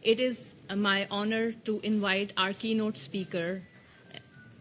It is my honor to invite our keynote speaker,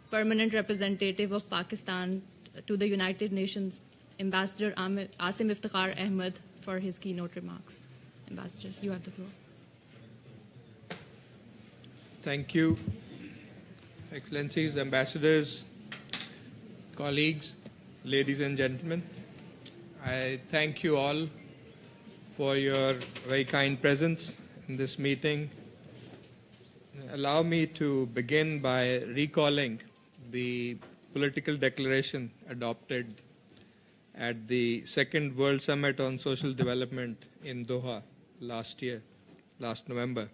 permanent representative of Pakistan to the United Nations, Ambassador Asim Iftikhar Ahmed, for his keynote remarks. Ambassadors, you have the floor. Thank you, Excellencies, Ambassadors, colleagues, ladies and gentlemen. I thank you all for your very kind presence in this meeting. Allow me to begin by recalling the political declaration adopted at the Second World Summit on Social Development in Doha last November.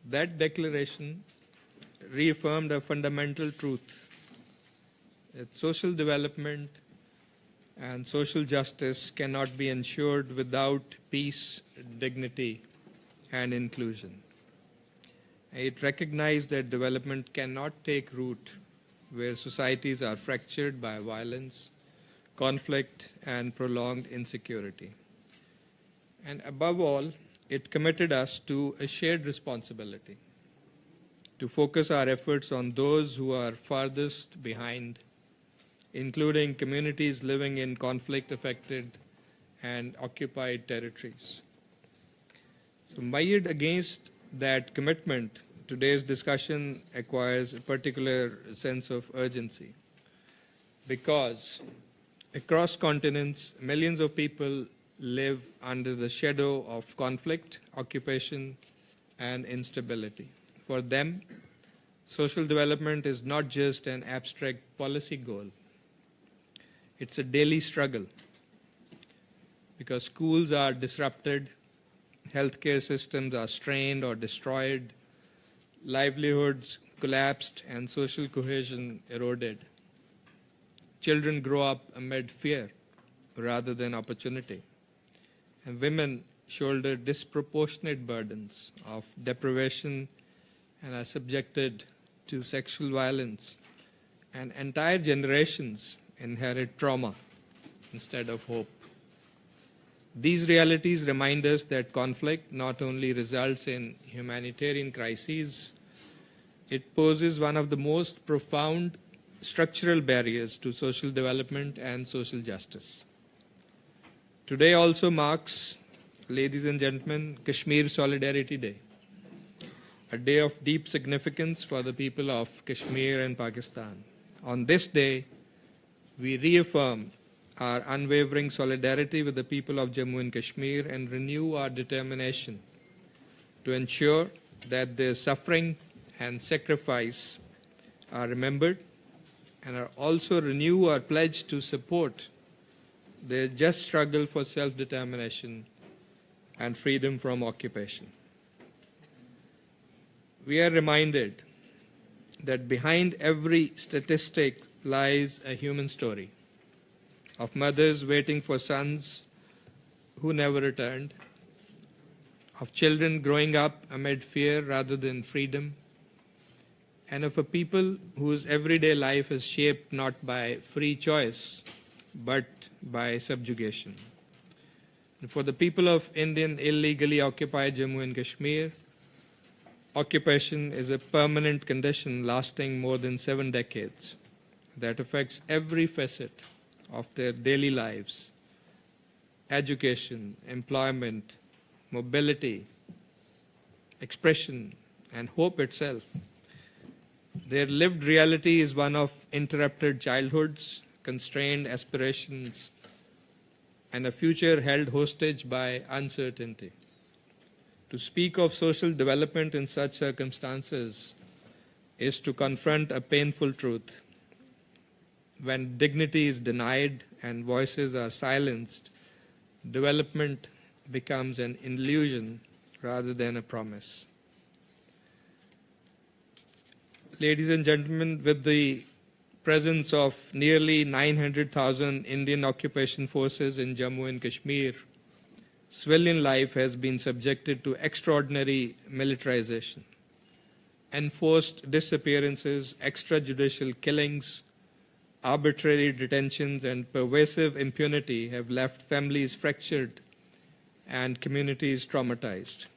That declaration reaffirmed a fundamental truth that social development and social justice cannot be ensured without peace, dignity, and inclusion. It recognized that development cannot take root where societies are fractured by violence, conflict, and prolonged insecurity. And above all, it committed us to a shared responsibility to focus our efforts on those who are farthest behind, including communities living in conflict-affected and occupied territories. So, mired against that commitment, today's discussion acquires a particular sense of urgency because across continents, millions of people live under the shadow of conflict, occupation, and instability. For them, social development is not just an abstract policy goal. It's a daily struggle because schools are disrupted, healthcare systems are strained or destroyed, livelihoods collapsed, and social cohesion eroded. Children grow up amid fear rather than opportunity. And women shoulder disproportionate burdens of deprivation and are subjected to sexual violence. And entire generations inherit trauma instead of hope. These realities remind us that conflict not only results in humanitarian crises, it poses one of the most profound structural barriers to social development and social justice. Today also marks, ladies and gentlemen, Kashmir Solidarity Day, a day of deep significance for the people of Kashmir and Pakistan. On this day, we reaffirm our unwavering solidarity with the people of Jammu and Kashmir and renew our determination to ensure that their suffering and sacrifice are remembered and are also renew our pledge to support their just struggle for self-determination and freedom from occupation. We are reminded that behind every statistic lies a human story of mothers waiting for sons who never returned, of children growing up amid fear rather than freedom, and of a people whose everyday life is shaped not by free choice, but by subjugation. And for the people of Indian illegally occupied Jammu and Kashmir, occupation is a permanent condition lasting more than 7 decades that affects every facet of their daily lives: education, employment, mobility, expression, and hope itself. Their lived reality is one of interrupted childhoods, constrained aspirations, and a future held hostage by uncertainty. To speak of social development in such circumstances is to confront a painful truth. When dignity is denied and voices are silenced, development becomes an illusion rather than a promise. Ladies and gentlemen, with the presence of nearly 900,000 Indian occupation forces in Jammu and Kashmir, civilian life has been subjected to extraordinary militarization. Enforced disappearances, extrajudicial killings, arbitrary detentions, and pervasive impunity have left families fractured and communities traumatized.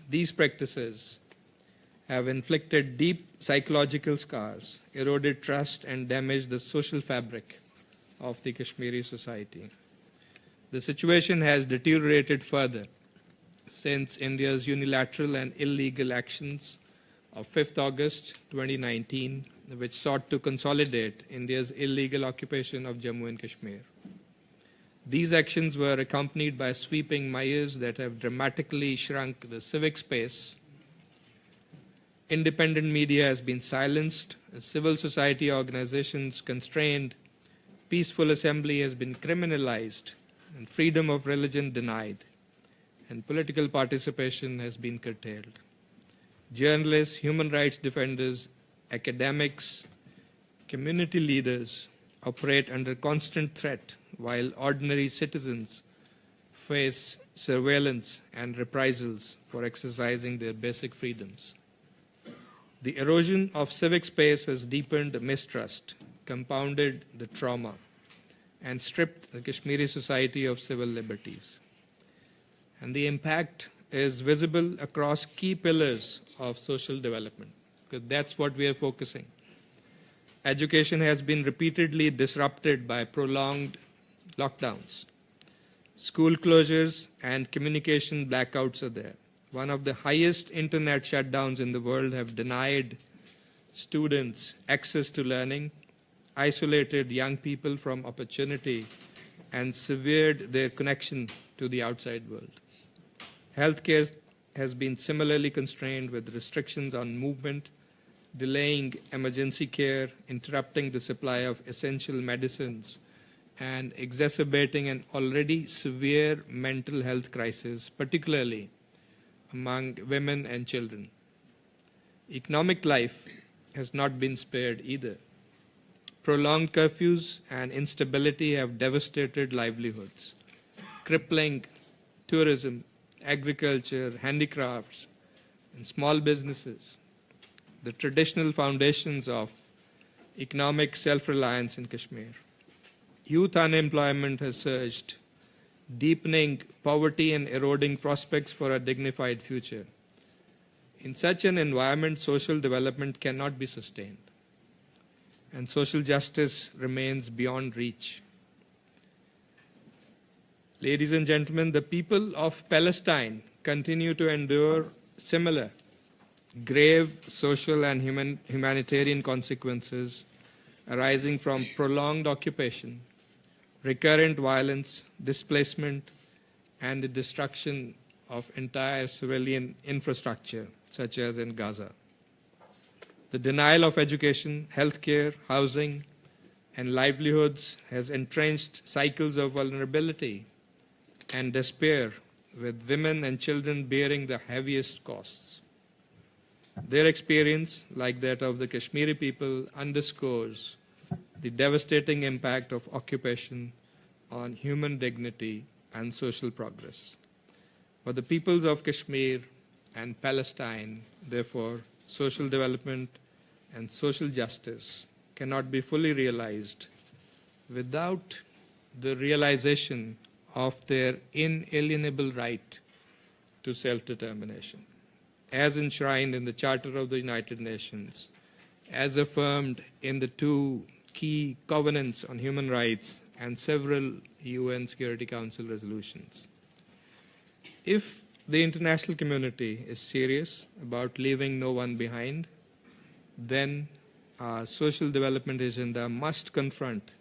These practices have inflicted deep psychological scars, eroded trust, and damaged the social fabric of the Kashmiri society. The situation has deteriorated further since India's unilateral and illegal actions of 5th August 2019, which sought to consolidate India's illegal occupation of Jammu and Kashmir. These actions were accompanied by sweeping measures that have dramatically shrunk the civic space. Independent media has been silenced, civil society organizations constrained, peaceful assembly has been criminalized, and freedom of religion denied, and political participation has been curtailed. Journalists, human rights defenders, academics, community leaders operate under constant threat, while ordinary citizens face surveillance and reprisals for exercising their basic freedoms. The erosion of civic space has deepened mistrust, compounded the trauma, and stripped the Kashmiri society of civil liberties. And the impact is visible across key pillars of social development, because that's what we are focusing. Education has been repeatedly disrupted by prolonged lockdowns. School closures and communication blackouts are there. One of the highest internet shutdowns in the world have denied students access to learning, isolated young people from opportunity, and severed their connection to the outside world. Healthcare has been similarly constrained with restrictions on movement, delaying emergency care, interrupting the supply of essential medicines, and exacerbating an already severe mental health crisis, particularly among women and children. Economic life has not been spared either. Prolonged curfews and instability have devastated livelihoods, crippling tourism, agriculture, handicrafts, and small businesses, the traditional foundations of economic self-reliance in Kashmir. Youth unemployment has surged, deepening poverty and eroding prospects for a dignified future. In such an environment, social development cannot be sustained, and social justice remains beyond reach. Ladies and gentlemen, the people of Palestine continue to endure similar grave social and humanitarian consequences arising from prolonged occupation, recurrent violence, displacement, and the destruction of entire civilian infrastructure, such as in Gaza. The denial of education, healthcare, housing, and livelihoods has entrenched cycles of vulnerability and despair, with women and children bearing the heaviest costs. Their experience, like that of the Kashmiri people, underscores the devastating impact of occupation on human dignity and social progress. For the peoples of Kashmir and Palestine, therefore, social development and social justice cannot be fully realized without the realization of their inalienable right to self-determination, as enshrined in the Charter of the United Nations, as affirmed in the two key covenants on human rights and several UN Security Council resolutions. If the international community is serious about leaving no one behind, then our social development agenda must confront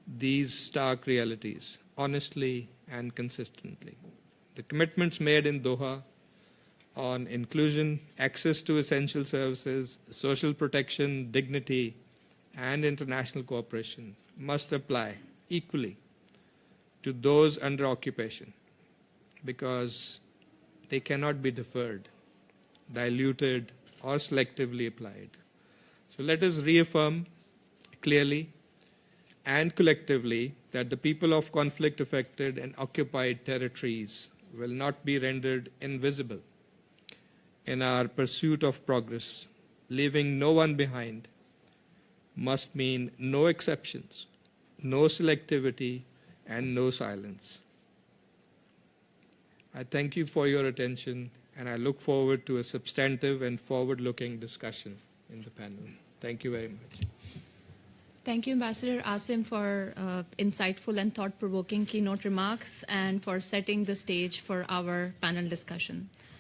these stark realities honestly and consistently. The commitments made in Doha on inclusion, access to essential services, social protection, dignity, and international cooperation must apply equally to those under occupation, because they cannot be deferred, diluted, or selectively applied. So let us reaffirm clearly and collectively that the people of conflict-affected and occupied territories will not be rendered invisible in our pursuit of progress. Leaving no one behind must mean no exceptions, no selectivity, and no silence. I thank you for your attention and I look forward to a substantive and forward-looking discussion in the panel. Thank you very much. Thank you, Ambassador Asim, for insightful and thought-provoking keynote remarks and for setting the stage for our panel discussion.